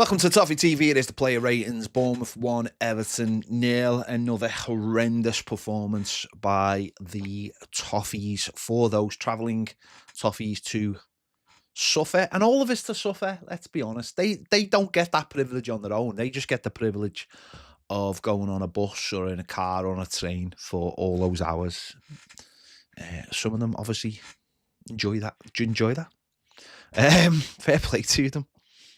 Welcome to Toffee TV. It is the player ratings. Bournemouth 1, Everton 0. Another horrendous performance by the Toffees for those travelling Toffees to suffer. And all of us to suffer, let's be honest. They don't get that privilege on their own. They just get the privilege of going on a bus or in a car or on a train for all those hours. Some of them obviously enjoy that. Do you enjoy that? Fair play to them.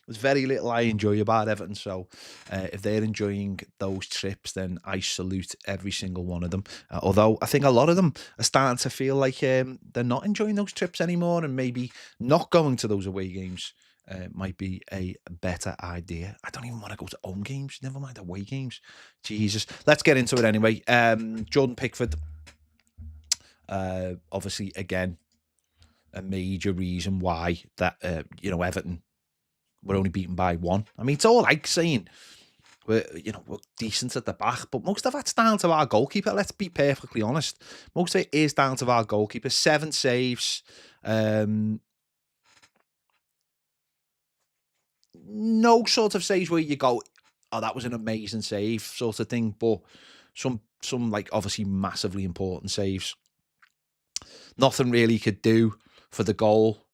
There's very little I enjoy about Everton, so if they're enjoying those trips, then I salute every single one of them. Although I think a lot of them are starting to feel like they're not enjoying those trips anymore, and maybe not going to those away games might be a better idea. I don't even want to go to home games, never mind away games. Jesus. Let's get into it anyway. Jordan Pickford, obviously, again, a major reason why that, Everton we're only beaten by 1. I mean, it's all like saying we're decent at the back, but most of that's down to our goalkeeper. Let's be perfectly honest. Most of it is down to our goalkeeper. 7 saves. No sort of saves where you go, oh, that was an amazing save sort of thing, but some like obviously massively important saves. Nothing really could do for the goal.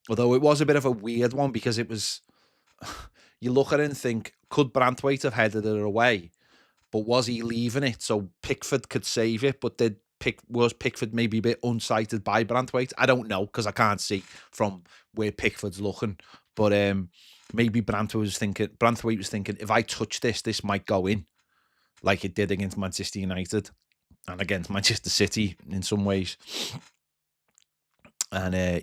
Although it was a bit of a weird one because it was, you look at it and think, could Branthwaite have headed it away? But was he leaving it so Pickford could save it? But was Pickford maybe a bit unsighted by Branthwaite? I don't know because I can't see from where Pickford's looking. But maybe Branthwaite was thinking, if I touch this might go in, like it did against Manchester United and against Manchester City in some ways. And I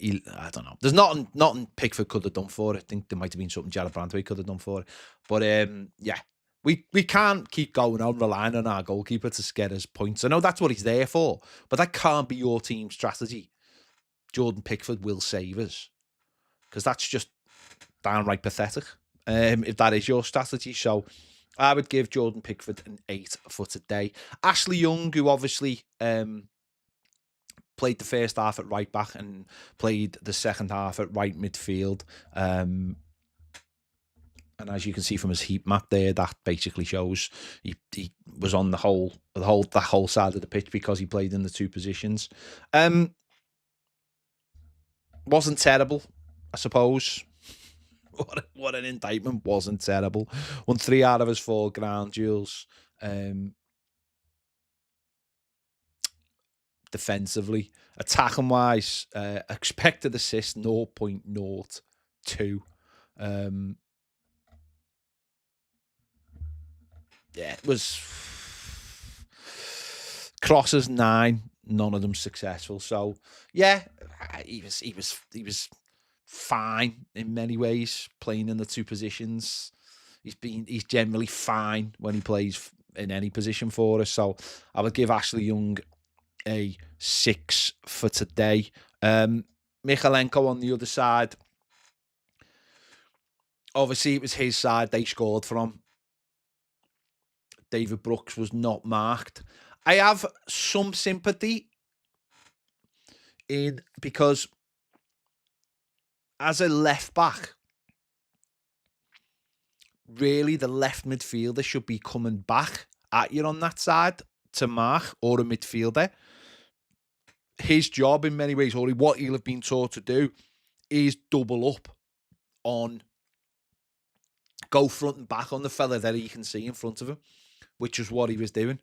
don't know. There's nothing Pickford could have done for it. I think there might have been something Jared Branthwaite could have done for it. But yeah, we can't keep going on relying on our goalkeeper to get us points. I know that's what he's there for, but that can't be your team strategy. Jordan Pickford will save us because that's just downright pathetic. If that is your strategy, so I would give Jordan Pickford an 8 for today. Ashley Young, who obviously played the first half at right back and played the second half at right midfield. And as you can see from his heat map there, that basically shows he was on the whole side of the pitch because he played in the 2 positions. Wasn't terrible, I suppose. What an indictment. Wasn't terrible. Won 3 out of his 4 ground duels. Defensively, attacking wise, expected assist 0.02. Yeah, it was crosses 9, none of them successful. So yeah, he was fine in many ways playing in the 2 positions. He's generally fine when he plays in any position for us. So I would give Ashley Young a 6 for today. Mykolenko on the other side. Obviously, it was his side they scored from. David Brooks was not marked. I have some sympathy because as a left back, really the left midfielder should be coming back at you on that side to mark, or a midfielder. His job in many ways, or what he'll have been taught to do, is double up on, go front and back on the fella that he can see in front of him, which is what he was doing.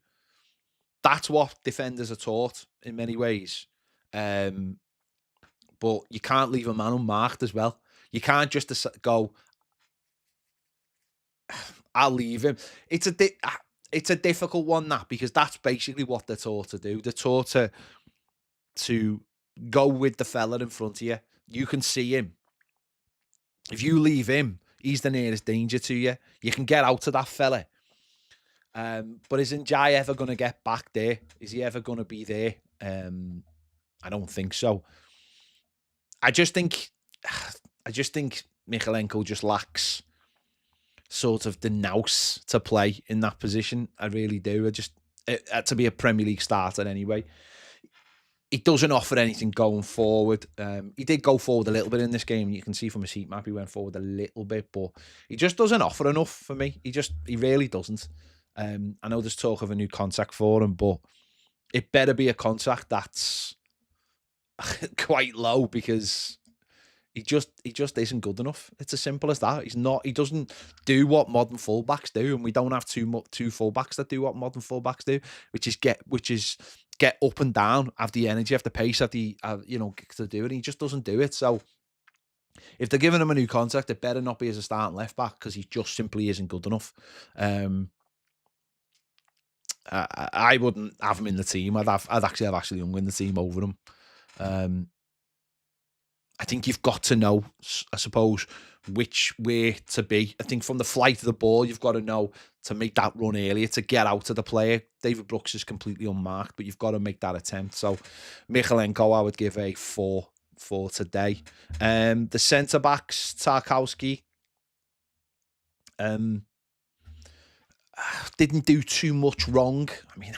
That's what defenders are taught in many ways. But you can't leave a man unmarked as well. You can't just go, I'll leave him. It's a difficult one, that, because that's basically what they're taught to do. They're taught to go with the fella in front of you. You can see him. If you leave him, he's the nearest danger to you. You can get out of that fella. But isn't Jai ever going to get back there? Is he ever going to be there? I don't think so. I just think Mykolenko just lacks sort of the nous to play in that position. I really do. To be a Premier League starter anyway. he doesn't offer anything going forward. He did go forward a little bit in this game. You can see from his heat map, he went forward a little bit, but he just doesn't offer enough for me. He really doesn't. I know there's talk of a new contract for him, but it better be a contract that's quite low, because he just isn't good enough. It's as simple as that. He doesn't do what modern fullbacks do, and we don't have two fullbacks that do what modern fullbacks do, which is get up and down, have the energy, have the pace, have the to do it. He just doesn't do it. So if they're giving him a new contract, it better not be as a starting left back, because he just simply isn't good enough. I wouldn't have him in the team. I'd actually have Ashley Young in the team over him. I think you've got to know, I suppose, which way to be. I think from the flight of the ball, you've got to know to make that run earlier, to get out to the player. David Brooks is completely unmarked, but you've got to make that attempt. So Michalenko, I would give a 4 for today. The centre-backs, Tarkowski, didn't do too much wrong. I mean,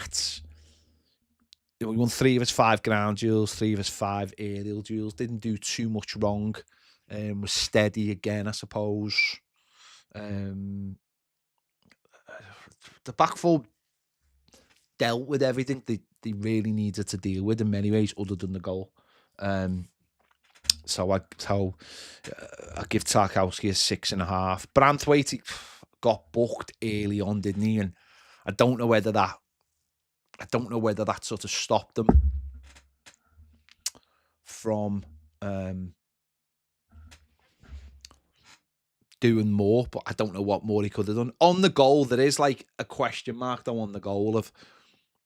we won 3 of his 5 ground duels, 3 of his 5 aerial duels. Didn't do too much wrong. Was steady again, I suppose. The back four dealt with everything they really needed to deal with in many ways, other than the goal. So I give Tarkowski a 6.5. Branthwaite, he got booked early on, didn't he? And I don't know whether that sort of stopped them from doing more, but I don't know what more he could have done. On the goal, there is like a question mark though on the goal of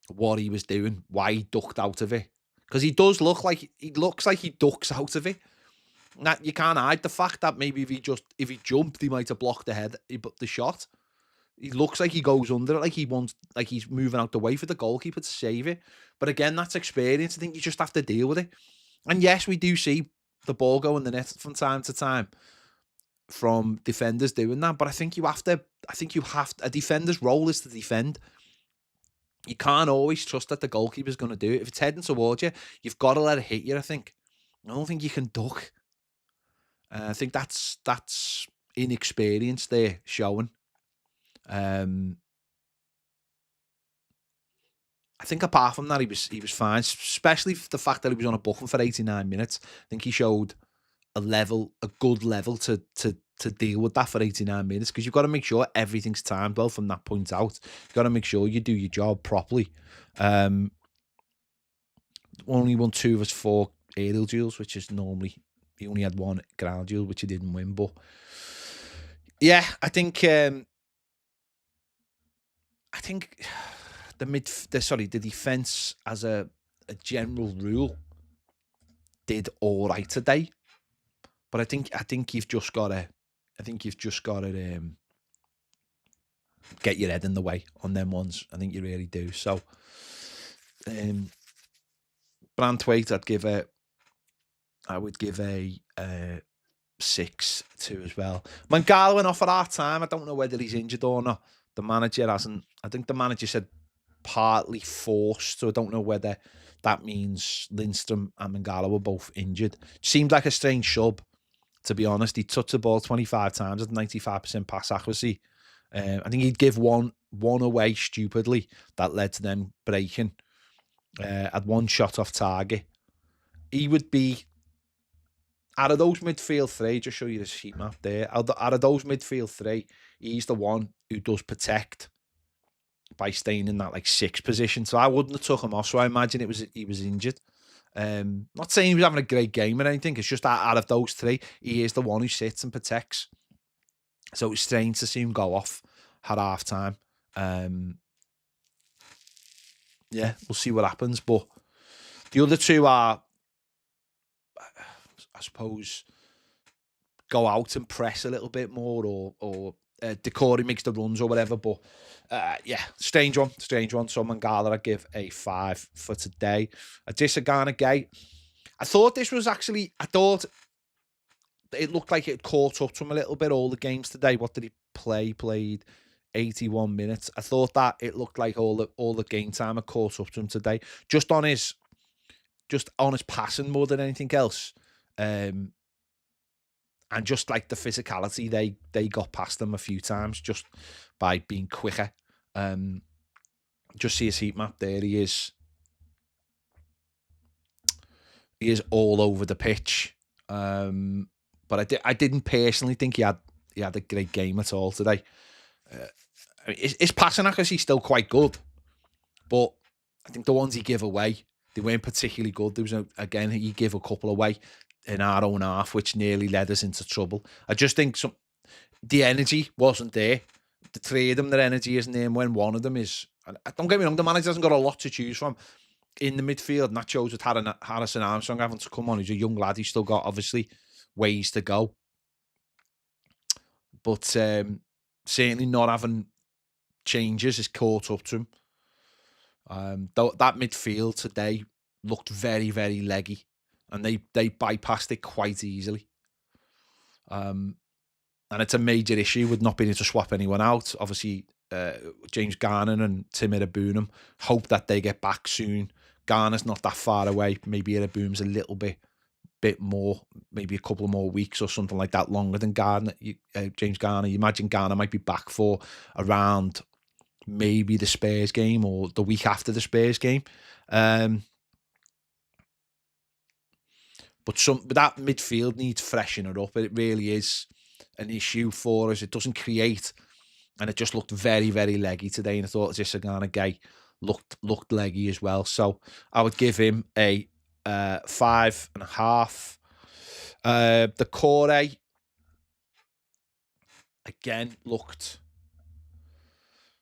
what he was doing, why he ducked out of it. Because he looks like he ducks out of it. Now, you can't hide the fact that maybe if he jumped, he might have blocked the shot. He looks like he goes under it, like he's moving out the way for the goalkeeper to save it. But again, that's experience. I think you just have to deal with it. And yes, we do see the ball go in the net from time to time from defenders doing that. But I think a defender's role is to defend. You can't always trust that the goalkeeper's going to do it. If it's heading towards you, you've got to let it hit you, I think. I don't think you can duck. I think that's inexperience there showing. I think apart from that, he was fine, especially the fact that he was on a booking for 89 minutes. I think he showed a good level to deal with that for 89 minutes, because you've got to make sure everything's timed well from that point out. You've got to make sure you do your job properly. Only won 2 of his 4 aerial duels, which is normally, he only had 1 ground duel, which he didn't win. But yeah, I think the defense as a general rule did all right today. But I think you've just got to get your head in the way on them ones. I think you really do. So Branthwaite, I would give a 6 to as well. Mangala went off at half time. I don't know whether he's injured or not. The manager hasn't. I think the manager said partly forced, so I don't know whether that means Lindstrom and Mangala were both injured. Seemed like a strange sub, to be honest. He touched the ball 25 times at 95% pass accuracy. I think he'd give one away stupidly that led to them breaking. Had 1 shot off target. He would be, out of those midfield 3, just show you the sheet map there, out of those midfield 3, he's the one who does protect by staying in that 6 position. So I wouldn't have took him off. So I imagine he was injured. Not saying he was having a great game or anything. It's just that out of those 3, he is the one who sits and protects. So it's strange to see him go off at half time. Yeah, we'll see what happens. But the other 2 are, I suppose, go out and press a little bit more, or Decore makes the runs or whatever. But yeah, strange one. So Mangala, I give a 5 for today. Adesagana Gay, I thought it looked like it caught up to him a little bit, all the games today. What did he play? Played 81 minutes. I thought that it looked like all the game time had caught up to him today. Just on his just on his passing more than anything else. And just like the physicality, they got past them a few times just by being quicker. Just see his heat map there. He is all over the pitch. But I didn't personally think he had a great game at all today. His passing accuracy is still quite good, but I think the ones he gave away, they weren't particularly good. There was again, he gave a couple away in our own half, which nearly led us into trouble. I just think the energy wasn't there. The three of them, their energy isn't there. And when one of them is, and don't get me wrong, the manager hasn't got a lot to choose from in the midfield. And that shows with Harrison Armstrong having to come on. He's a young lad. He's still got obviously ways to go, but certainly not having changes has caught up to him. That midfield today looked very, very leggy, and they bypassed it quite easily. And it's a major issue with not being able to swap anyone out. Obviously, James Garner and Tim Iraboonam hope that they get back soon. Garner's not that far away. Maybe Iraboom's a little bit more, maybe a couple of more weeks or something like that, longer than Garner. James Garner. You imagine Garner might be back for around maybe the Spurs game or the week after the Spurs game. But that midfield needs freshening up. It really is an issue for us. It doesn't create, and it just looked very, very leggy today. And I thought this Sagana guy looked leggy as well. So I would give him a 5.5. The Corey again looked.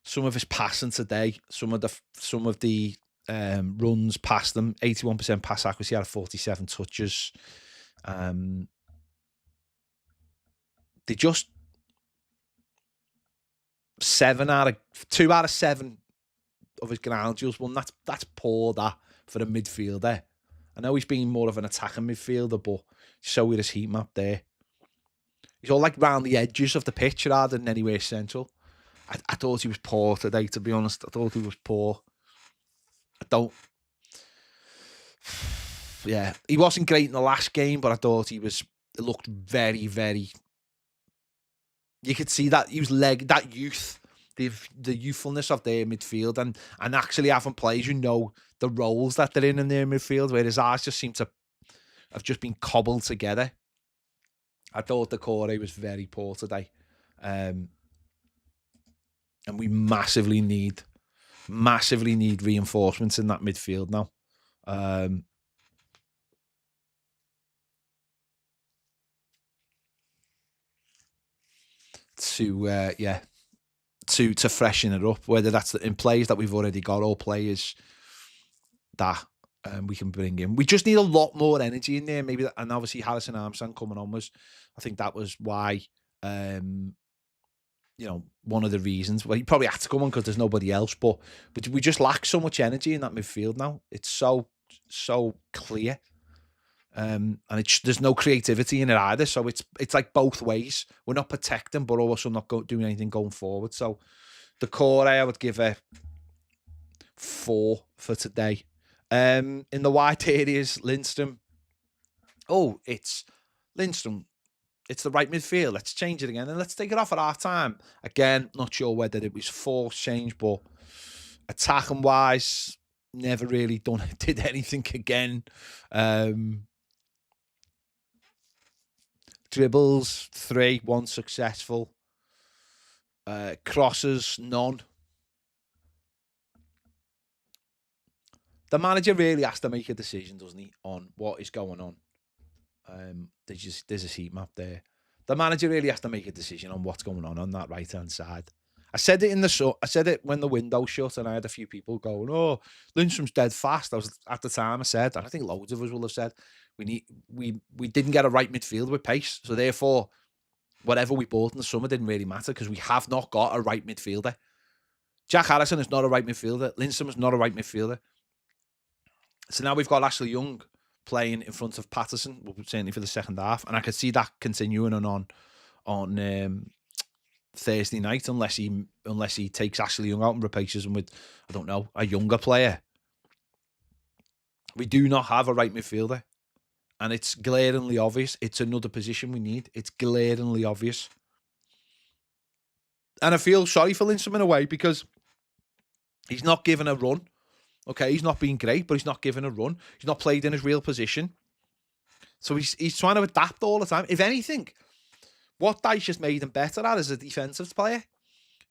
Some of his passing today, some of the runs past them, 81% pass accuracy out of 47 touches. They just 2 out of 7 of his ground duels. Well, that's poor that for a midfielder. I know he's been more of an attacking midfielder, but so with his heat map there, he's all like round the edges of the pitch rather than anywhere central. I thought he was poor today, to be honest. I thought he was poor. Yeah, he wasn't great in the last game, but I thought it looked very, very. You could see that he was that youth, the youthfulness of their midfield, and actually having players who know the roles that they're in their midfield, whereas ours just seem to have just been cobbled together. I thought the Corey was very poor today. And we massively need reinforcements in that midfield now. To freshen it up, whether that's in players that we've already got or players that we can bring in. We just need a lot more energy in there. Maybe and obviously Harrison Armstrong coming on I think that was why. One of the reasons. Well, he probably had to come on because there's nobody else, but we just lack so much energy in that midfield now. It's so clear, and there's no creativity in it either. So it's like both ways. We're not protecting, but also not doing anything going forward. So the core, I would give a 4 for today. In the wide areas, Lindstrom. Oh, it's Lindstrom. It's the right midfield. Let's change it again. And let's take it off at half time. Again, not sure whether it was forced change, but attacking wise, never really did anything again. Dribbles, 3, 1 successful. Crosses, none. The manager really has to make a decision, doesn't he, on what is going on. There's a heat map there. The manager really has to make a decision on what's going on that right hand side. I said it when the window shut, and I had a few people going, "Oh, Lindstrom's dead fast." I was at the time. I said, and I think loads of us will have said, we didn't get a right midfield with pace, so therefore, whatever we bought in the summer didn't really matter because we have not got a right midfielder. Jack Harrison is not a right midfielder. Lindstrom is not a right midfielder. So now we've got Ashley Young playing in front of Patterson, certainly for the second half, and I could see that continuing on Thursday night, unless he takes Ashley Young out and replaces him with, I don't know, a younger player. We do not have a right midfielder. And it's glaringly obvious. It's another position we need. It's glaringly obvious. And I feel sorry for Lindstrom in a way because he's not given a run. Okay, he's not been great, but he's not given a run. He's not played in his real position. So he's trying to adapt all the time. If anything, what Dyche has made him better at is a defensive player.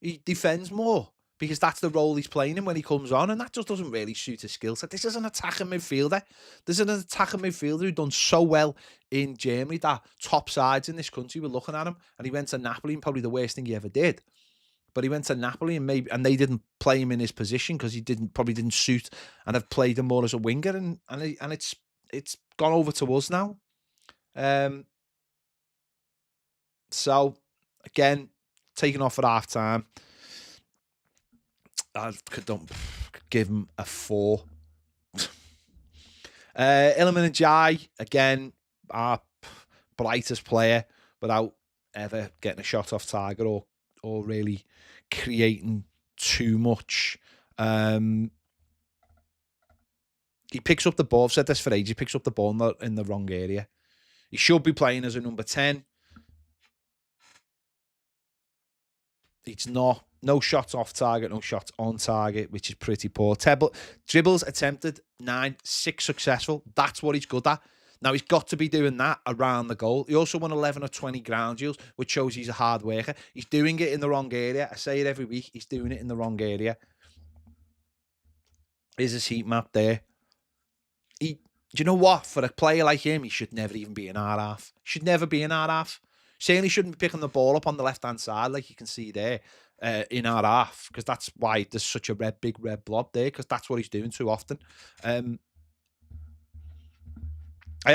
He defends more because that's the role he's playing in when he comes on, and that just doesn't really suit his skill set. This is an attacking midfielder. This is an attacking midfielder who's done so well in Germany that top sides in this country were looking at him, and he went to Napoli, and probably the worst thing he ever did. But he went to Napoli, and they didn't play him in his position because he probably didn't suit, and have played him more as a winger, and it's gone over to us now. So again, taking off at half time. I don't give him a 4. Iliman and Jai, again, our brightest player without ever getting a shot off target or really creating too much. He picks up the ball. I've said this for ages. He picks up the ball in the wrong area. He should be playing as a number 10. It's not. No shots off target, no shots on target, which is pretty poor. Dribbles attempted, 9, 6 successful. That's what he's good at. Now, he's got to be doing that around the goal. He also won 11 or 20 ground duels, which shows he's a hard worker. He's doing it in the wrong area. I say it every week. He's doing it in the wrong area. Is his heat map there? Do you know what? For a player like him, he should never even be an R-half. Should never be an R-half. Certainly shouldn't be picking the ball up on the left-hand side like you can see there in our half, because that's why there's such a big red blob there, because that's what he's doing too often. I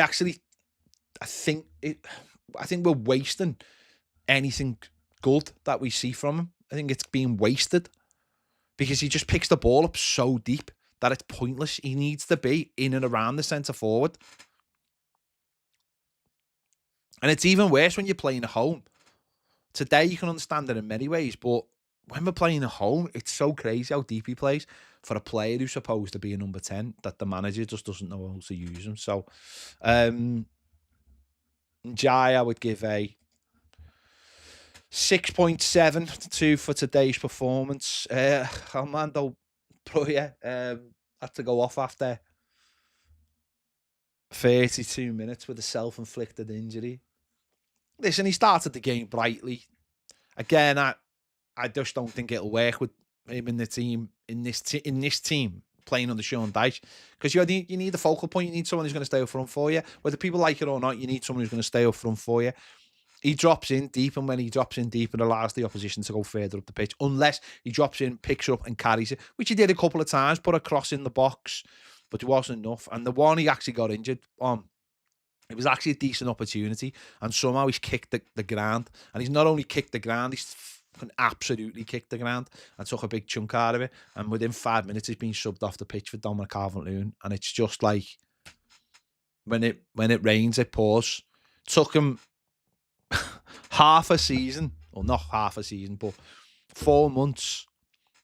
think we're wasting anything good that we see from him. I think it's being wasted because he just picks the ball up so deep that it's pointless. He needs to be in and around the centre forward. And it's even worse when you're playing at home. Today, you can understand it in many ways, but when we're playing at home, it's so crazy how deep he plays for a player who's supposed to be a number 10 that the manager just doesn't know how to use him. So, Jai, I would give a 6.7 for today's performance. Armando Broja had to go off after 32 minutes with a self-inflicted injury. Listen, he started the game brightly. Again, I just don't think it'll work with him in the team, in this team playing under Sean Dyche, because you need a focal point. You need someone who's going to stay up front for you. Whether people like it or not, you need someone who's going to stay up front for you. He drops in deep, and when he drops in deep, it allows the opposition to go further up the pitch. Unless he drops in, picks up, and carries it, which he did a couple of times, put a cross in the box, but it wasn't enough. And the one he actually got injured on, it was actually a decent opportunity, and somehow he's kicked the ground. And he's not only kicked the ground, he's absolutely kicked the ground and took a big chunk out of it. And within 5 minutes, he's been subbed off the pitch for Dominic Calvert-Lewin. And it's just like, when it rains, it pours. Took him half a season, or not half a season, but 4 months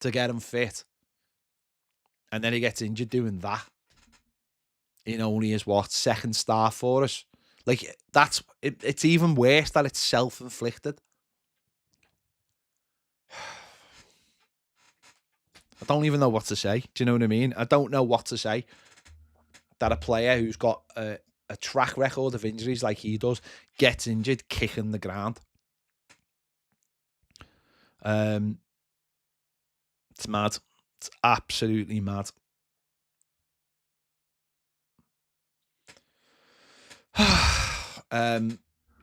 to get him fit. And then he gets injured doing that. In only his second start for us. Like, it's even worse that it's self-inflicted. I don't even know what to say. Do you know what I mean? I don't know what to say. That a player who's got a track record of injuries like he does gets injured kicking the ground. It's mad. It's absolutely mad.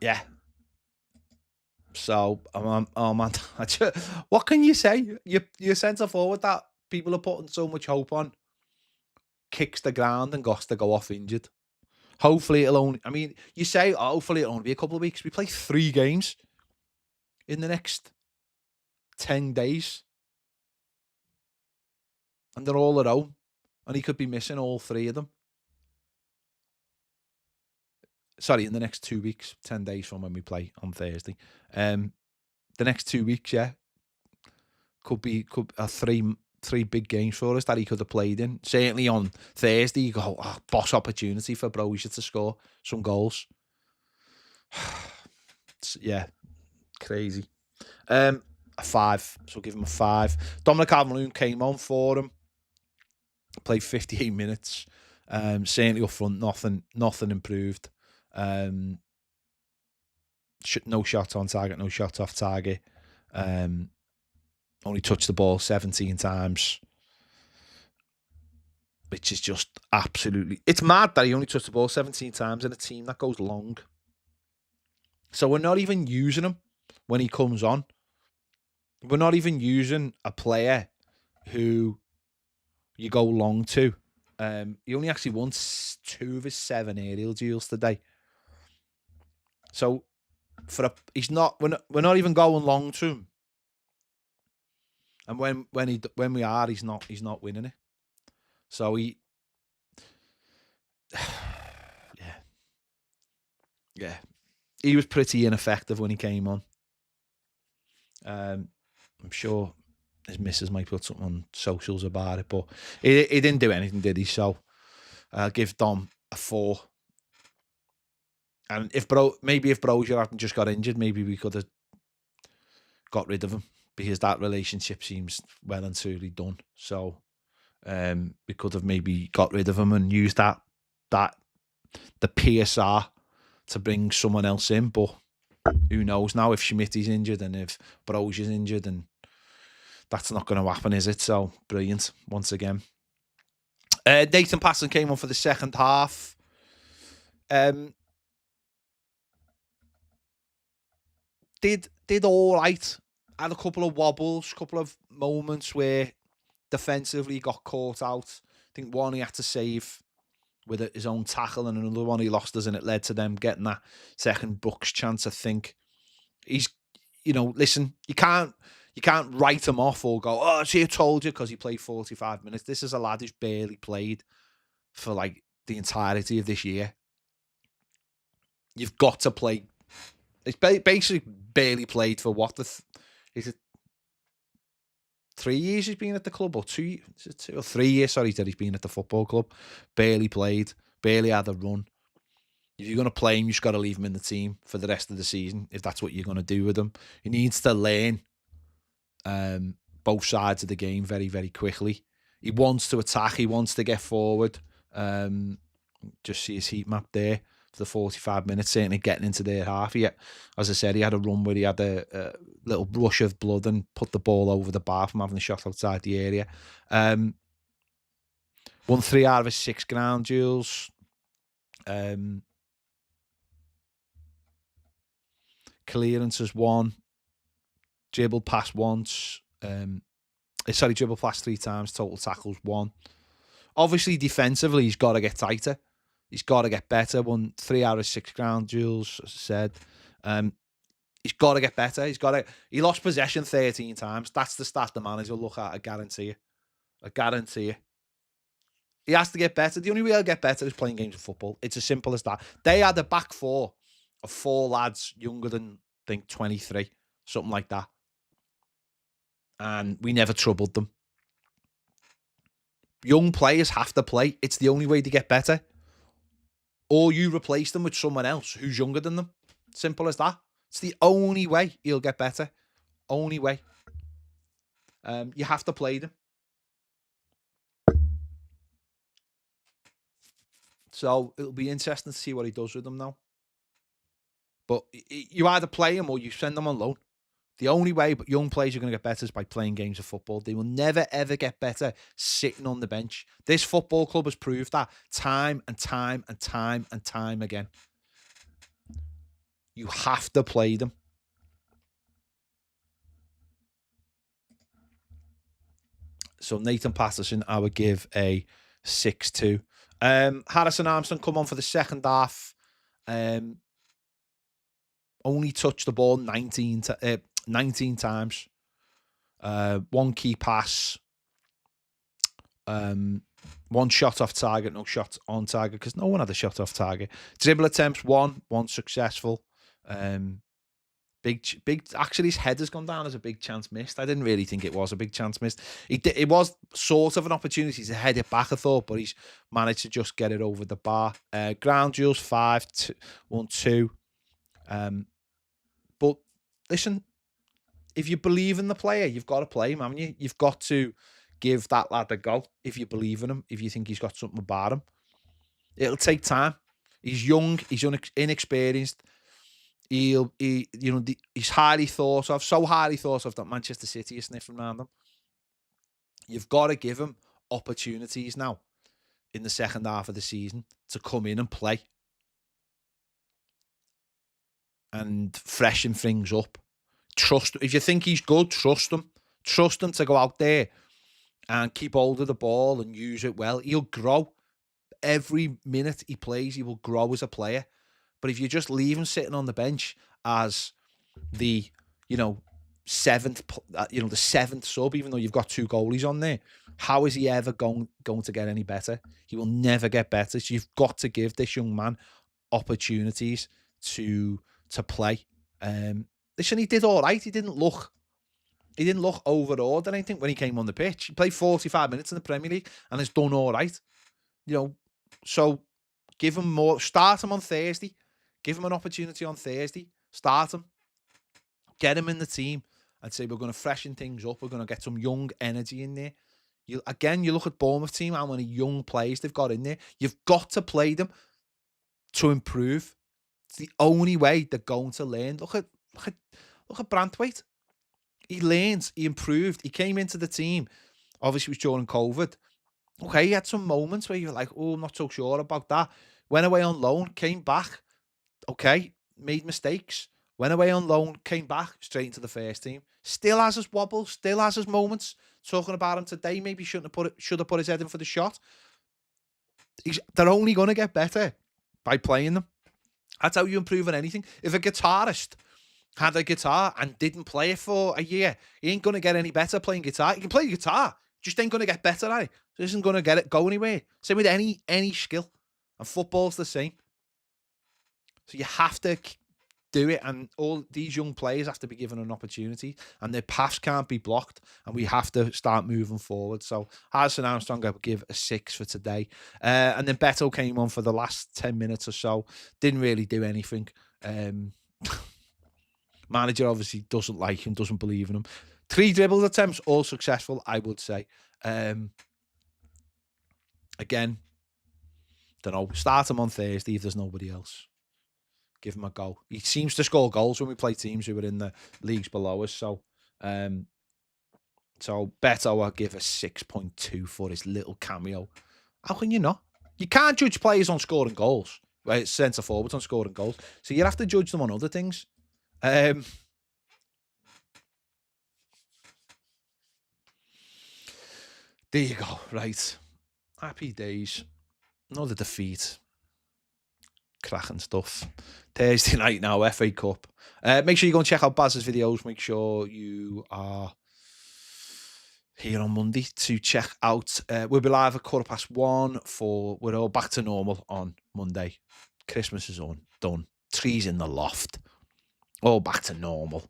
Yeah. So, oh man, what can you say? Your centre forward that people are putting so much hope on kicks the ground and got to go off injured. Hopefully it'll only, I mean, you say hopefully it'll only be a couple of weeks. We play 3 games in the next 10 days. And they're all at home. And he could be missing all 3 of them. Sorry, in the next 2 weeks, 10 days from when we play on Thursday. The next 2 weeks, yeah, could be 3 three big games for us that he could have played in. Certainly on Thursday, you go, boss opportunity for Brozier to score some goals. Yeah, crazy. A 5, so give him a 5. Dominic Calvert-Lewin came on for him, played 58 minutes. Certainly up front, nothing improved. No shot on target, no shot off target. Only touched the ball 17 times, which is just absolutely... It's mad that he only touched the ball 17 times in a team that goes long. So we're not even using him when he comes on. We're not even using a player who you go long to. He only actually won 2 of his 7 aerial duels today. So we're not even going long to him. And when we are, he's not winning it. So yeah, he was pretty ineffective when he came on. I'm sure his missus might put something on socials about it, but he didn't do anything, did he? So I'll give Dom a 4. And if Brozier hadn't just got injured, maybe we could have got rid of him, because that relationship seems well and truly done. So we could have maybe got rid of him and used the PSR to bring someone else in. But who knows now if Schmitty's injured and if Brozier's injured, and that's not going to happen, is it? So brilliant once again. Nathan Patterson came on for the second half. Did all right. Had a couple of wobbles, couple of moments where defensively got caught out. I think one he had to save with his own tackle, and another one he lost us, and it led to them getting that second Brooks chance. I think he's, listen, you can't write him off or go, oh, see, I told you, because he played 45 minutes. This is a lad who's barely played for like the entirety of this year. You've got to play. It's basically barely played for what is it? 3 years he's been at the club, or 2 or 3 years? Sorry, that he's been at the football club. Barely played, barely had a run. If you're going to play him, you just got to leave him in the team for the rest of the season. If that's what you're going to do with him, he needs to learn both sides of the game very, very quickly. He wants to attack. He wants to get forward. Just see his heat map there. The 45 minutes, certainly getting into their half. As I said, he had a run where he had a little rush of blood and put the ball over the bar from having a shot outside the area. Won 3 out of his 6 ground duels. Clearances 1. Dribble pass once. Dribble pass 3 times. Total tackles 1. Obviously, defensively, he's got to get tighter. He's got to get better. Won 3 out of 6 ground duels, as I said. He's got to get better. He lost possession 13 times. That's the stat the manager will look at. I guarantee you. He has to get better. The only way he'll get better is playing games of football. It's as simple as that. They had a back 4 of 4 lads younger than, I think, 23, something like that. And we never troubled them. Young players have to play. It's the only way to get better. Or you replace them with someone else who's younger than them. Simple as that. It's the only way he'll get better. Only way. You have to play them. So it'll be interesting to see what he does with them now. But you either play him or you send them on loan. The only way young players are going to get better is by playing games of football. They will never, ever get better sitting on the bench. This football club has proved that time and time and time and time again. You have to play them. So Nathan Patterson, I would give a 6-2. Harrison Armstrong come on for the second half. Only touched the ball 19 times. 1 key pass. 1 shot off target, no shot on target, because no one had a shot off target. Dribble attempts 1 successful. Big. Actually, his head has gone down as a big chance missed. I didn't really think it was a big chance missed. It was sort of an opportunity to head it back, I thought, but he's managed to just get it over the bar. Ground duels 5-1-2. But listen, if you believe in the player, you've got to play him, haven't you? You've got to give that lad a go if you believe in him, if you think he's got something about him. It'll take time. He's young, he's inexperienced. He's highly thought of, so highly thought of that Manchester City is sniffing around him. You've got to give him opportunities now in the second half of the season to come in and play and freshen things up. If you think he's good, trust him. Trust him to go out there and keep hold of the ball and use it well. He'll grow. Every minute he plays, he will grow as a player. But if you just leave him sitting on the bench as the, seventh sub, even though you've got 2 goalies on there, how is he ever going to get any better? He will never get better. So you've got to give this young man opportunities to play. Listen, he did all right. He didn't look overawed or anything when he came on the pitch. He played 45 minutes in the Premier League and has done all right. So give him more. Start him on Thursday. Give him an opportunity on Thursday. Start him. Get him in the team and say, we're going to freshen things up. We're going to get some young energy in there. You look at Bournemouth team, how many young players they've got in there. You've got to play them to improve. It's the only way they're going to learn. Look at Branthwaite. He learned. He improved. He came into the team. Obviously, it was during COVID. Okay, he had some moments where you were like, oh, I'm not so sure about that. Went away on loan, came back. Okay, made mistakes. Went away on loan, came back straight into the first team. Still has his wobbles, still has his moments. Talking about him today, maybe should have put his head in for the shot. They're only going to get better by playing them. That's how you improve on anything. If a guitarist had a guitar and didn't play it for a year, he ain't going to get any better playing guitar. He can play guitar, just ain't going to get better at it. So he isn't going to go anywhere. Same with any skill. And football's the same. So you have to do it, and all these young players have to be given an opportunity, and their paths can't be blocked, and we have to start moving forward. So Harrison Armstrong, I would give a 6 for today. And then Beto came on for the last 10 minutes or so. Didn't really do anything. Manager obviously doesn't like him, doesn't believe in him. 3 dribble attempts, all successful, I would say. Again, don't know. Start him on Thursday if there's nobody else. Give him a go. He seems to score goals when we play teams who are in the leagues below us. So Beto, I'll give a 6.2 for his little cameo. How can you not? You can't judge players on scoring goals. Well, it's centre forwards on scoring goals. So you have to judge them on other things. There you go. Right. Happy days. Another defeat. Cracking stuff. Thursday night now, FA Cup. Make sure you go and check out Baz's videos. Make sure you are here on Monday to check out. We'll be live at 1:15 we're all back to normal on Monday. Christmas is done. Trees in the loft. All back to normal.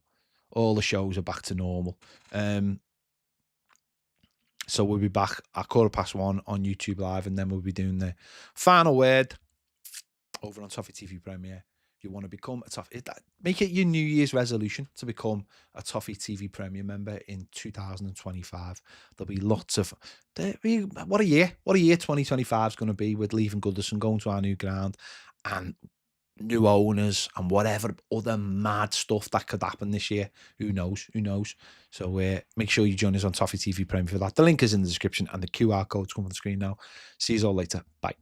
All the shows are back to normal. So we'll be back at 1:15 on YouTube Live, and then we'll be doing the final word over on Toffee TV Premier. If you want to become a Toffee, make it your New Year's resolution to become a Toffee TV Premier member in 2025. There'll be lots of what a year 2025 is going to be, with leaving Goodison, going to our new ground, and new owners and whatever other mad stuff that could happen this year. Who knows? So make sure you join us on Toffee TV Premier for that. The link is in the description and the QR code's coming on the screen now. See you all later. Bye.